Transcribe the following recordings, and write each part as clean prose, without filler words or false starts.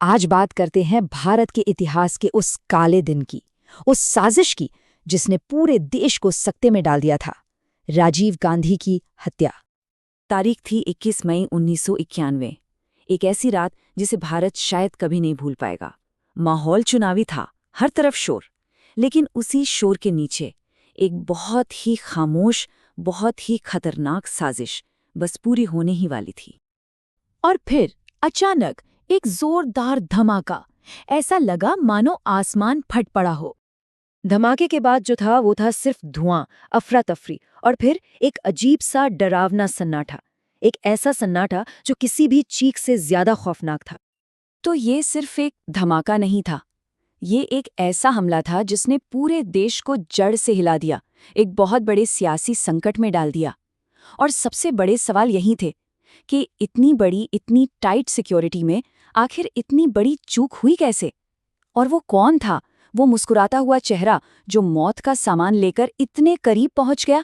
आज बात करते हैं भारत के इतिहास के उस काले दिन की, उस साजिश की जिसने पूरे देश को सकते में डाल दिया था, राजीव गांधी की हत्या। तारीख थी 21 मई 1991। एक ऐसी रात जिसे भारत शायद कभी नहीं भूल पाएगा। माहौल चुनावी था, हर तरफ शोर, लेकिन उसी शोर के नीचे एक बहुत ही खामोश, बहुत ही खतरनाक साजिश बस पूरी होने ही वाली थी। और फिर अचानक एक जोरदार धमाका, ऐसा लगा मानो आसमान फट पड़ा हो। धमाके के बाद जो था वो था सिर्फ धुआं, अफरा तफरी और फिर एक अजीब सा डरावना सन्नाटा। एक ऐसा सन्नाटा जो किसी भी चीख से ज्यादा खौफनाक था। तो ये सिर्फ एक धमाका नहीं था, ये एक ऐसा हमला था जिसने पूरे देश को जड़ से हिला दिया, एक बहुत बड़े सियासी संकट में डाल दिया। और सबसे बड़े सवाल यही थे कि इतनी बड़ी, इतनी टाइट सिक्योरिटी में आखिर इतनी बड़ी चूक हुई कैसे? और वो कौन था, वो मुस्कुराता हुआ चेहरा जो मौत का सामान लेकर इतने करीब पहुंच गया?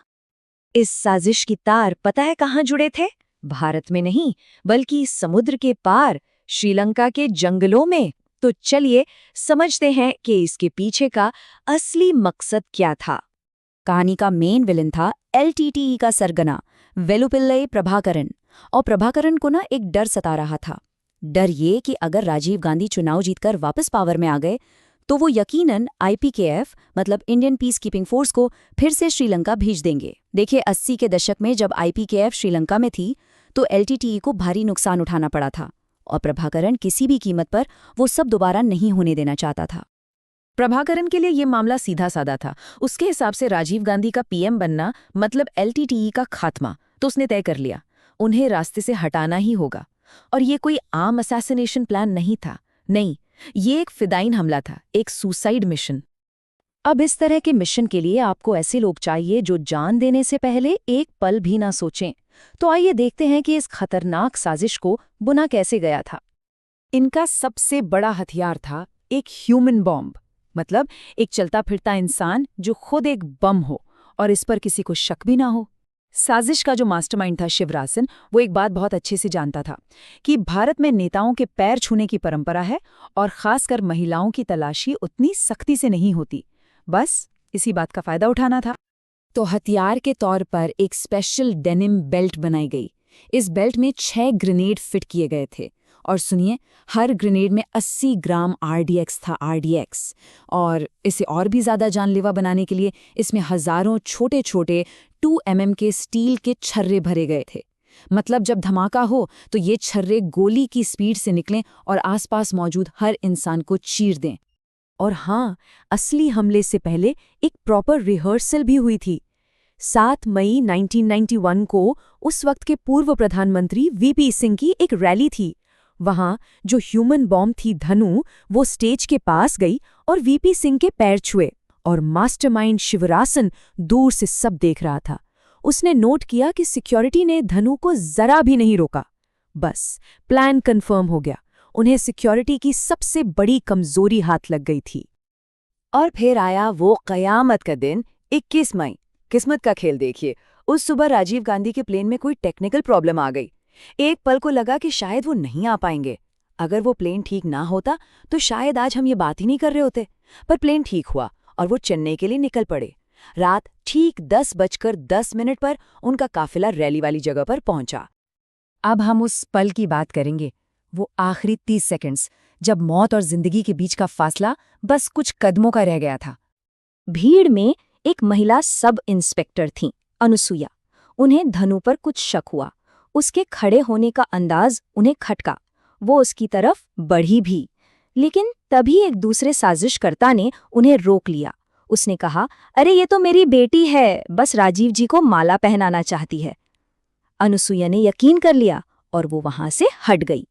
इस साजिश की तार पता है कहाँ जुड़े थे? भारत में नहीं, बल्कि समुद्र के पार, श्रीलंका के जंगलों में। तो चलिए समझते हैं कि इसके पीछे का असली मकसद क्या था। कहानी का मेन विलन था एलटीटीई का सरगना वेलुपिल्लई प्रभाकरन। और प्रभाकरन को एक डर सता रहा था। डर ये कि अगर राजीव गांधी चुनाव जीतकर वापस पावर में आ गए तो वो यकीनन आईपीकेएफ मतलब इंडियन पीस कीपिंग फोर्स को फिर से श्रीलंका भेज देंगे। देखिए 80 के दशक में जब आईपीकेएफ श्रीलंका में थी तो एलटीटीई को भारी नुकसान उठाना पड़ा था और प्रभाकरन किसी भी कीमत पर वो सब दोबारा नहीं होने देना चाहता था। प्रभाकरन के लिए ये मामला सीधा साधा था। उसके हिसाब से राजीव गांधी का पीएम बनना मतलब एलटीटीई का खात्मा। तो उसने तय कर लिया, उन्हें रास्ते से हटाना ही होगा। और ये कोई आम असैसिनेशन प्लान नहीं था, नहीं, ये एक फिदाइन हमला था, एक सुसाइड मिशन। अब इस तरह के मिशन के लिए आपको ऐसे लोग चाहिए जो जान देने से पहले एक पल भी ना सोचें। तो आइए देखते हैं कि इस खतरनाक साजिश को बुना कैसे गया था। इनका सबसे बड़ा हथियार था एक ह्यूमन बॉम्ब, मतलब एक चलता फिरता इंसान जो खुद एक बम हो और इस पर किसी को शक भी ना हो। साजिश का जो मास्टरमाइंड था शिवरासन, वो एक बात बहुत अच्छे से जानता था कि भारत में नेताओं के पैर छूने की परंपरा है और खासकर महिलाओं की तलाशी उतनी सख्ती से नहीं होती। बस इसी बात का फायदा उठाना था। तो हथियार के तौर पर एक स्पेशल डेनिम बेल्ट बनाई गई। इस बेल्ट में 6 ग्रेनेड फिट किए गए थे और सुनिए, हर ग्रेनेड में 80 ग्राम आरडीएक्स था, आरडीएक्स। और इसे और भी ज्यादा जानलेवा बनाने के लिए इसमें हजारों छोटे छोटे 2 mm के स्टील के छर्रे भरे गए थे। मतलब जब धमाका हो तो ये छर्रे गोली की स्पीड से निकलें और आसपास मौजूद हर इंसान को चीर दें। और हाँ, असली हमले से पहले एक प्रॉपर रिहर्सल भी हुई थी। 7 मई 1991 को उस वक्त के पूर्व प्रधानमंत्री वीपी सिंह की एक रैली थी। वहां जो ह्यूमन बॉम्ब थी धनु, वो स्टेज के पास गई और वीपी सिंह के पैर छुए और मास्टरमाइंड शिवरासन दूर से सब देख रहा था। उसने नोट किया कि सिक्योरिटी ने धनु को जरा भी नहीं रोका। बस प्लान कंफर्म हो गया, उन्हें सिक्योरिटी की सबसे बड़ी कमजोरी हाथ लग गई थी। और फिर आया वो कयामत का दिन, 21 मई। किस्मत का खेल देखिए, उस सुबह राजीव गांधी के प्लेन में कोई टेक्निकल प्रॉब्लम आ गई। एक पल को लगा कि शायद वो नहीं आ पाएंगे। अगर वो प्लेन ठीक ना होता तो शायद आज हम ये बात ही नहीं कर रहे होते। पर प्लेन ठीक हुआ और वो चेन्नई के लिए निकल पड़े। रात ठीक 10:10 पर उनका काफिला रैली वाली जगह पर पहुंचा। अब हम उस पल की बात करेंगे, वो आखिरी 30 सेकंड्स जब मौत और जिंदगी के बीच का फासला बस कुछ कदमों का रह गया था। भीड़ में एक महिला सब इंस्पेक्टर थीं, अनुसुईया। उन्हें धनु पर कुछ शक हुआ। उसके खड़े होने का अंदाज उन्हें खटका। वो उसकी तरफ बढ़ी भी, लेकिन तभी एक दूसरे साजिशकर्ता ने उन्हें रोक लिया। उसने कहा, अरे ये तो मेरी बेटी है, बस राजीव जी को माला पहनाना चाहती है। अनुसुईया ने यकीन कर लिया और वो वहां से हट गई।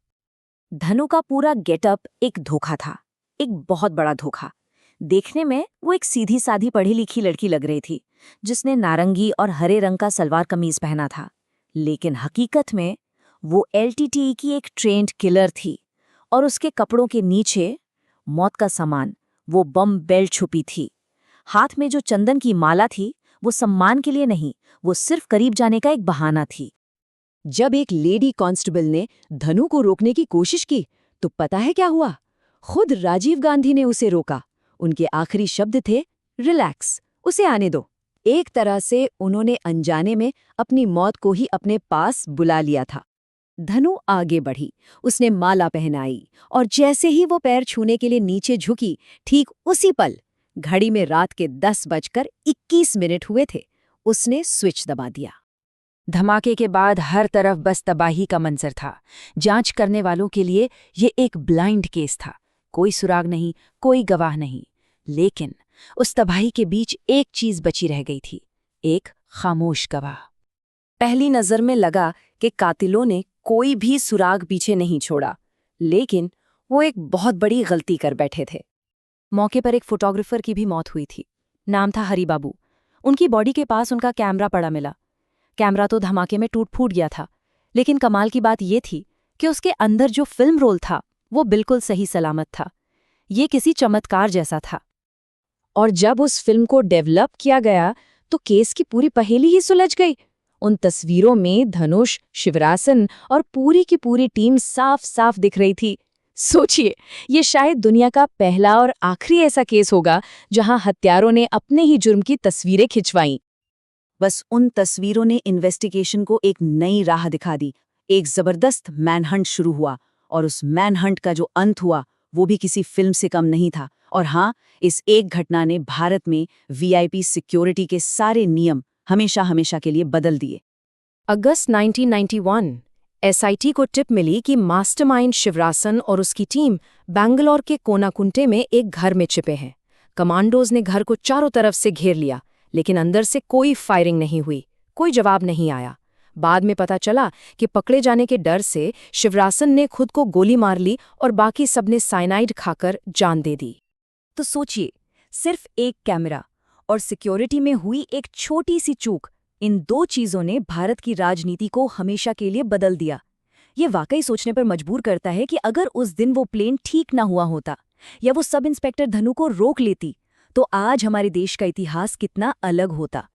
धनु का पूरा गेटअप एक धोखा था, एक बहुत बड़ा धोखा। देखने में वो एक सीधी साधी पढ़ी लिखी लड़की लग रही थी जिसने नारंगी और हरे रंग का सलवार कमीज पहना था, लेकिन हकीकत में वो एलटीटीई की एक ट्रेंड किलर थी और उसके कपड़ों के नीचे मौत का सामान, वो बम बेल्ट छुपी थी। हाथ में जो चंदन की माला थी वो सम्मान के लिए नहीं, वो सिर्फ करीब जाने का एक बहाना थी। जब एक लेडी कांस्टेबल ने धनु को रोकने की कोशिश की तो पता है क्या हुआ? खुद राजीव गांधी ने उसे रोका। उनके आखिरी शब्द थे, रिलैक्स, उसे आने दो। एक तरह से उन्होंने अनजाने में अपनी मौत को ही अपने पास बुला लिया था। धनु आगे बढ़ी, उसने माला पहनाई, और जैसे ही वो पैर छूने के लिए नीचे झुकी, ठीक उसी पल घड़ी में रात के 10:21 हुए थे, उसने स्विच दबा दिया। धमाके के बाद हर तरफ बस तबाही का मंजर था। जांच करने वालों के लिए ये एक ब्लाइंड केस था। कोई सुराग नहीं, कोई गवाह नहीं। लेकिन उस तबाही के बीच एक चीज बची रह गई थी, एक खामोश गवाह। पहली नजर में लगा कि कातिलों ने कोई भी सुराग पीछे नहीं छोड़ा, लेकिन वो एक बहुत बड़ी गलती कर बैठे थे। मौके पर एक फोटोग्राफर की भी मौत हुई थी। नाम था हरी बाबू। उनकी बॉडी के पास उनका कैमरा पड़ा मिला। कैमरा तो धमाके में टूट फूट गया था, लेकिन कमाल की बात ये थी कि उसके अंदर जो फिल्म रोल था वो बिल्कुल सही सलामत था। ये किसी चमत्कार जैसा था। और जब उस फिल्म को डेवलप किया गया तो केस की पूरी पहेली ही सुलझ गई। उन तस्वीरों में धनुष, शिवरासन और पूरी की पूरी टीम साफ साफ दिख रही थी। सोचिए, ये शायद दुनिया का पहला और आखिरी ऐसा केस होगा जहां हत्यारों ने अपने ही जुर्म की तस्वीरें खिंचवाईं। बस उन तस्वीरों ने इन्वेस्टिगेशन को एक नई राह दिखा दी। एक जबरदस्त मैनहंट शुरू हुआ, और उस मैनहंट का जो अंत हुआ वो भी किसी फिल्म से कम नहीं था। और हाँ, इस एक घटना ने भारत में वीआईपी सिक्योरिटी के सारे नियम हमेशा हमेशा के लिए बदल दिए। अगस्त 1991 एसआईटी को टिप मिली कि मास्टरमाइंड शिवरासन और उसकी टीम बैंगलोर के कोनाकुंटे में एक घर में छिपे हैं। कमांडोज ने घर को चारों तरफ से घेर लिया, लेकिन अंदर से कोई फायरिंग नहीं हुई, कोई जवाब नहीं आया। बाद में पता चला कि पकड़े जाने के डर से शिवरासन ने खुद को गोली मार ली और बाकी सबने साइनाइड खाकर जान दे दी। तो सोचिए, सिर्फ एक कैमरा और सिक्योरिटी में हुई एक छोटी सी चूक, इन दो चीजों ने भारत की राजनीति को हमेशा के लिए बदल दिया। ये वाकई सोचने पर मजबूर करता है कि अगर उस दिन वो प्लेन ठीक ना हुआ होता या वो सब इंस्पेक्टर धनु को रोक लेती, तो आज हमारे देश का इतिहास कितना अलग होता।